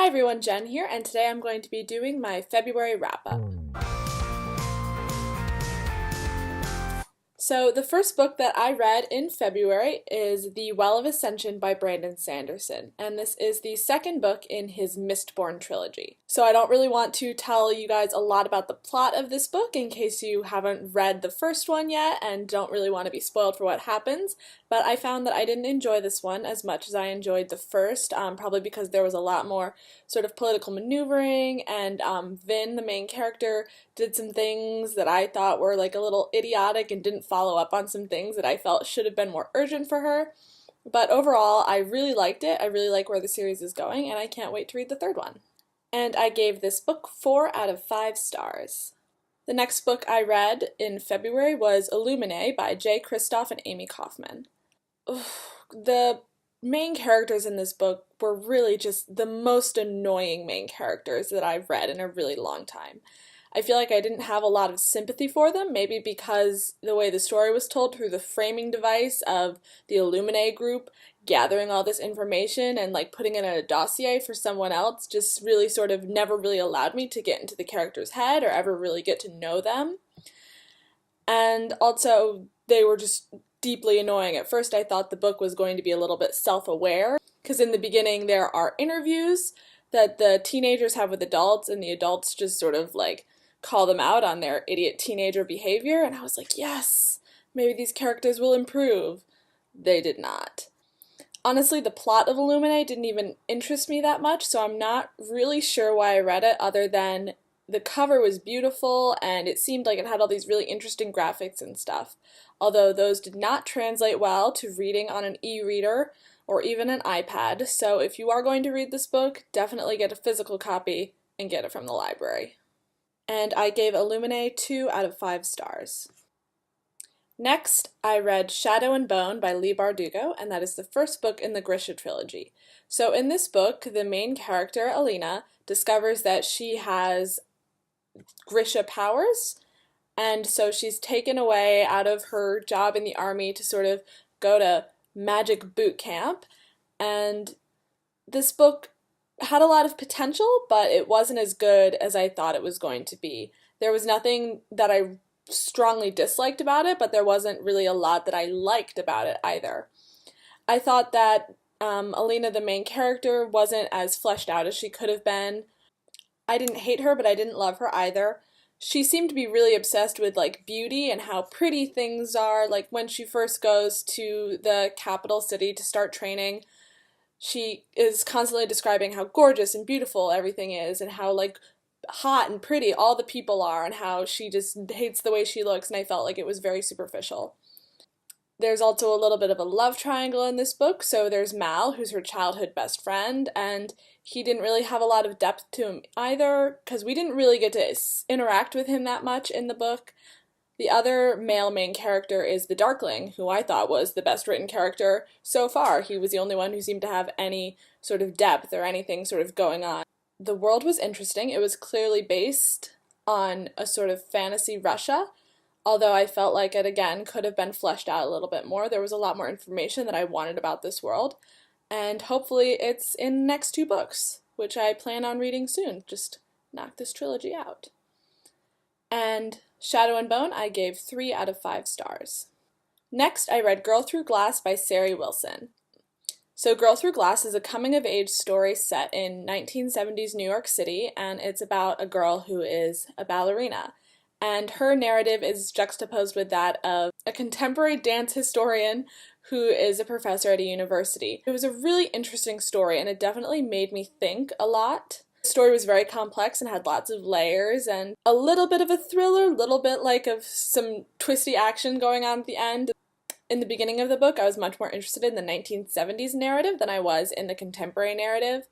Hi everyone, Jen here, and today I'm going to be doing my February wrap-up. So the first book that I read in February is The Well of Ascension by Brandon Sanderson, and this is the second book in his Mistborn trilogy. So I don't really want to tell you guys a lot about the plot of this book in case you haven't read the first one yet and don't really want to be spoiled for what happens, but I found that I didn't enjoy this one as much as I enjoyed the first, probably because there was a lot more sort of political maneuvering, and Vin, the main character, did some things that I thought were like a little idiotic and didn't follow up on some things that I felt should have been more urgent for her. But overall, I really liked it. I really like where the series is going, and I can't wait to read the third one. And I gave this book 4 out of 5 stars. The next book I read in February was Illuminae by Jay Kristoff and Amy Kaufman. The main characters in this book were really just the most annoying main characters that I've read in a really long time. I feel like I didn't have a lot of sympathy for them, maybe because the way the story was told through the framing device of the Illuminae group gathering all this information and like putting it in a dossier for someone else just really sort of never really allowed me to get into the character's head or ever really get to know them. And also, they were just deeply annoying. At first I thought the book was going to be a little bit self-aware, because in the beginning there are interviews that the teenagers have with adults, and the adults just sort of like call them out on their idiot teenager behavior, and I was like, yes, maybe these characters will improve. They did not. Honestly, the plot of Illuminae didn't even interest me that much, so I'm not really sure why I read it other than the cover was beautiful and it seemed like it had all these really interesting graphics and stuff, although those did not translate well to reading on an e-reader or even an iPad, so if you are going to read this book, definitely get a physical copy and get it from the library. And I gave Illuminae 2 out of 5 stars. Next, I read Shadow and Bone by Leigh Bardugo, and that is the first book in the Grisha trilogy. So in this book, the main character, Alina, discovers that she has Grisha powers, and so she's taken away out of her job in the army to sort of go to magic boot camp, and this book had a lot of potential, but it wasn't as good as I thought it was going to be. There was nothing that I strongly disliked about it, but there wasn't really a lot that I liked about it either. I thought that Alina, the main character, wasn't as fleshed out as she could have been. I didn't hate her, but I didn't love her either. She seemed to be really obsessed with like beauty and how pretty things are. Like when she first goes to the capital city to start training, she is constantly describing how gorgeous and beautiful everything is and how like hot and pretty all the people are and how she just hates the way she looks, and I felt like it was very superficial. There's also a little bit of a love triangle in this book. So there's Mal, who's her childhood best friend, and he didn't really have a lot of depth to him either, because we didn't really get to interact with him that much in the book. The other male main character is the Darkling, who I thought was the best written character so far. He was the only one who seemed to have any sort of depth or anything sort of going on. The world was interesting. It was clearly based on a sort of fantasy Russia, although I felt like it, again, could have been fleshed out a little bit more. There was a lot more information that I wanted about this world, and hopefully it's in the next 2 books, which I plan on reading soon. Just knock this trilogy out. And Shadow and Bone, I gave 3 out of 5 stars. Next, I read Girl Through Glass by Sari Wilson. So Girl Through Glass is a coming-of-age story set in 1970s New York City, and it's about a girl who is a ballerina. And her narrative is juxtaposed with that of a contemporary dance historian who is a professor at a university. It was a really interesting story, and it definitely made me think a lot. The story was very complex and had lots of layers and a little bit of a thriller, a little bit like of some twisty action going on at the end. In the beginning of the book, I was much more interested in the 1970s narrative than I was in the contemporary narrative,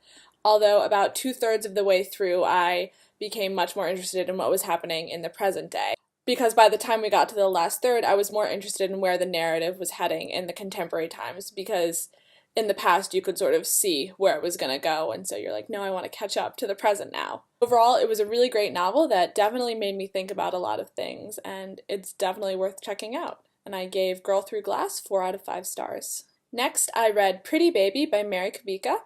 although about 2/3 of the way through, I became much more interested in what was happening in the present day. Because by the time we got to the last third, I was more interested in where the narrative was heading in the contemporary times, because in the past you could sort of see where it was going to go, and so you're like, no, I want to catch up to the present now. Overall, it was a really great novel that definitely made me think about a lot of things, and it's definitely worth checking out. And I gave Girl Through Glass 4 out of 5 stars. Next, I read Pretty Baby by Mary Kubica,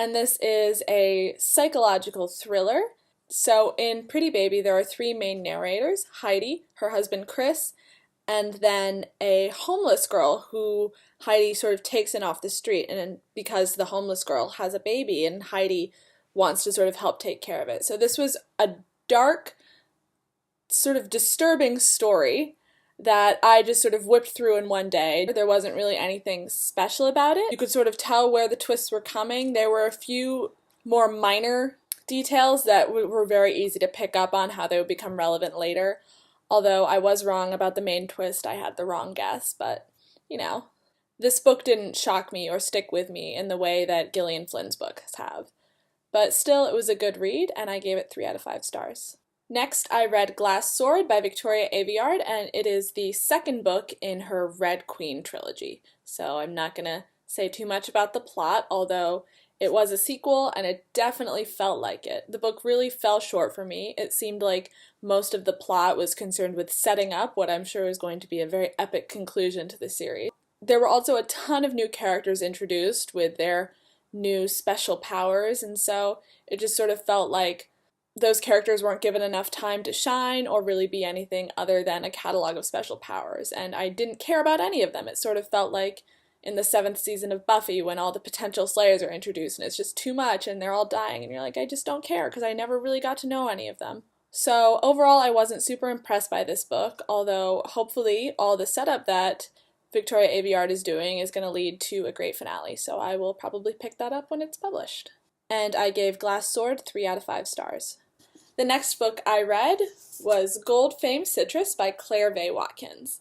and this is a psychological thriller. So in Pretty Baby, there are three main narrators: Heidi, her husband Chris, and then a homeless girl who Heidi sort of takes in off the street, and because the homeless girl has a baby and Heidi wants to sort of help take care of it. So this was a dark, sort of disturbing story that I just sort of whipped through in one day. There wasn't really anything special about it. You could sort of tell where the twists were coming. There were a few more minor details that were very easy to pick up on how they would become relevant later. Although I was wrong about the main twist, I had the wrong guess, but, you know. This book didn't shock me or stick with me in the way that Gillian Flynn's books have. But still, it was a good read, and I gave it 3 out of 5 stars. Next, I read Glass Sword by Victoria Aveyard, and it is the second book in her Red Queen trilogy. So I'm not going to say too much about the plot, although it was a sequel and it definitely felt like it. The book really fell short for me. It seemed like most of the plot was concerned with setting up what I'm sure is going to be a very epic conclusion to the series. There were also a ton of new characters introduced with their new special powers, and so it just sort of felt like those characters weren't given enough time to shine or really be anything other than a catalog of special powers, and I didn't care about any of them. It sort of felt like in the 7th season of Buffy when all the potential Slayers are introduced and it's just too much and they're all dying and you're like, I just don't care because I never really got to know any of them. So overall, I wasn't super impressed by this book, although hopefully all the setup that Victoria Aveyard is doing is going to lead to a great finale, so I will probably pick that up when it's published. And I gave Glass Sword 3 out of 5 stars. The next book I read was Gold Fame Citrus by Claire V. Watkins.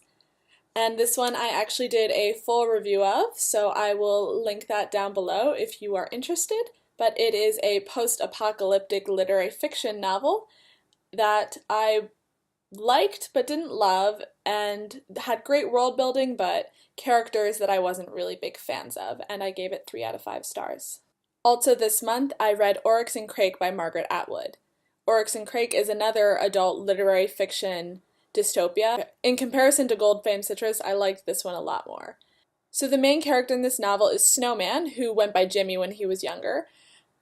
And this one I actually did a full review of, so I will link that down below if you are interested. But it is a post-apocalyptic literary fiction novel that I liked but didn't love, and had great world building but characters that I wasn't really big fans of, and I gave it 3 out of 5 stars. Also this month I read Oryx Crake by Margaret Atwood. Oryx Crake is another adult literary fiction dystopia. In comparison to Gold Fame Citrus, I liked this one a lot more. So the main character in this novel is Snowman, who went by Jimmy when he was younger,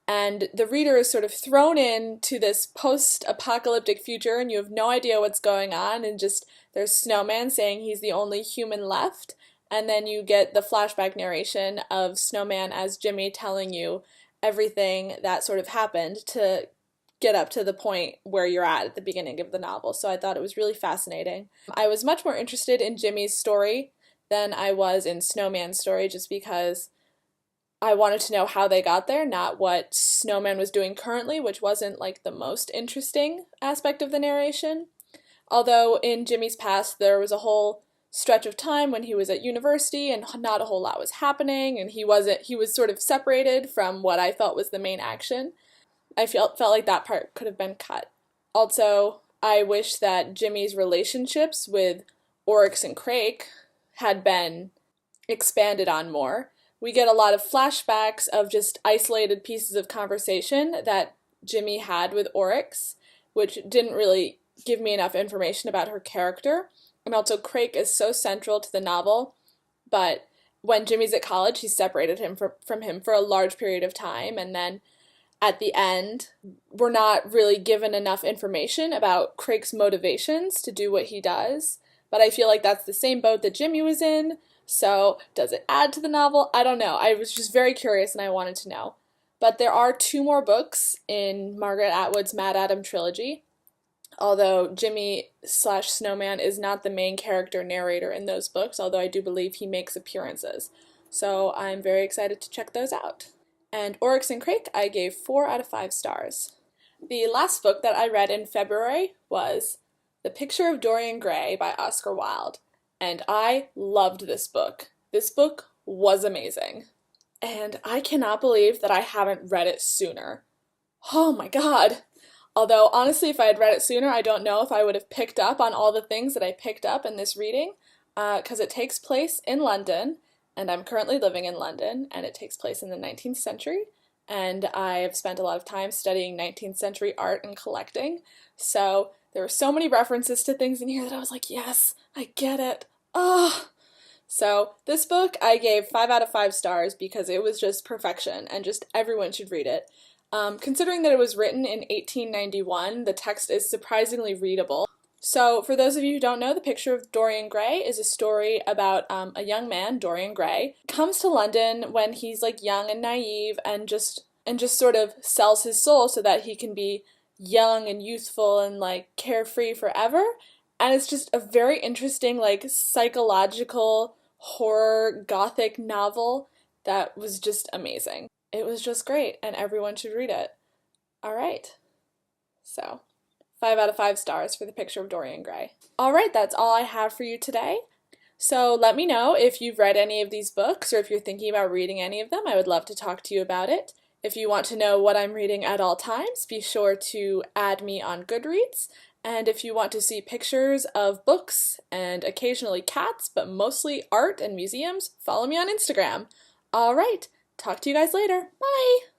and the reader is sort of thrown into this post-apocalyptic future and you have no idea what's going on, and just there's Snowman saying he's the only human left, and then you get the flashback narration of Snowman as Jimmy telling you everything that sort of happened to get up to the point where you're at the beginning of the novel. So I thought it was really fascinating. I was much more interested in Jimmy's story than I was in Snowman's story, just because I wanted to know how they got there, not what Snowman was doing currently, which wasn't like the most interesting aspect of the narration. Although in Jimmy's past there was a whole stretch of time when he was at university and not a whole lot was happening, and he was sort of separated from what I felt was the main action. I felt like that part could have been cut. Also, I wish that Jimmy's relationships with Oryx and Crake had been expanded on more. We get a lot of flashbacks of just isolated pieces of conversation that Jimmy had with Oryx, which didn't really give me enough information about her character. And also, Crake is so central to the novel, but when Jimmy's at college, he separated him from him for a large period of time, and then at the end, we're not really given enough information about Crake's motivations to do what he does, but I feel like that's the same boat that Jimmy was in, so does it add to the novel? I don't know. I was just very curious and I wanted to know. But there are 2 more books in Margaret Atwood's Mad Adam trilogy, although Jimmy/Snowman is not the main character narrator in those books, although I do believe he makes appearances. So I'm very excited to check those out. And Oryx and Crake, I gave 4 out of 5 stars. The last book that I read in February was The Picture of Dorian Gray by Oscar Wilde, and I loved this book. This book was amazing, and I cannot believe that I haven't read it sooner. Oh my god! Although, honestly, if I had read it sooner, I don't know if I would have picked up on all the things that I picked up in this reading, because it takes place in London, and I'm currently living in London, and it takes place in the 19th century, and I have spent a lot of time studying 19th century art and collecting, so there were so many references to things in here that I was like, yes, I get it. Oh, So this book I gave 5 out of 5 stars because it was just perfection and just everyone should read it. Considering that it was written in 1891, the text is surprisingly readable. So for those of you who don't know, The Picture of Dorian Gray is a story about a young man, Dorian Gray, comes to London when he's like young and naive and just sort of sells his soul so that he can be young and youthful and like carefree forever. And it's just a very interesting like psychological horror gothic novel that was just amazing. It was just great and everyone should read it. All right. So, 5 out of 5 stars for The Picture of Dorian Gray. All right, that's all I have for you today. So let me know if you've read any of these books or if you're thinking about reading any of them. I would love to talk to you about it. If you want to know what I'm reading at all times, be sure to add me on Goodreads. And if you want to see pictures of books and occasionally cats, but mostly art and museums, follow me on Instagram. All right, talk to you guys later. Bye!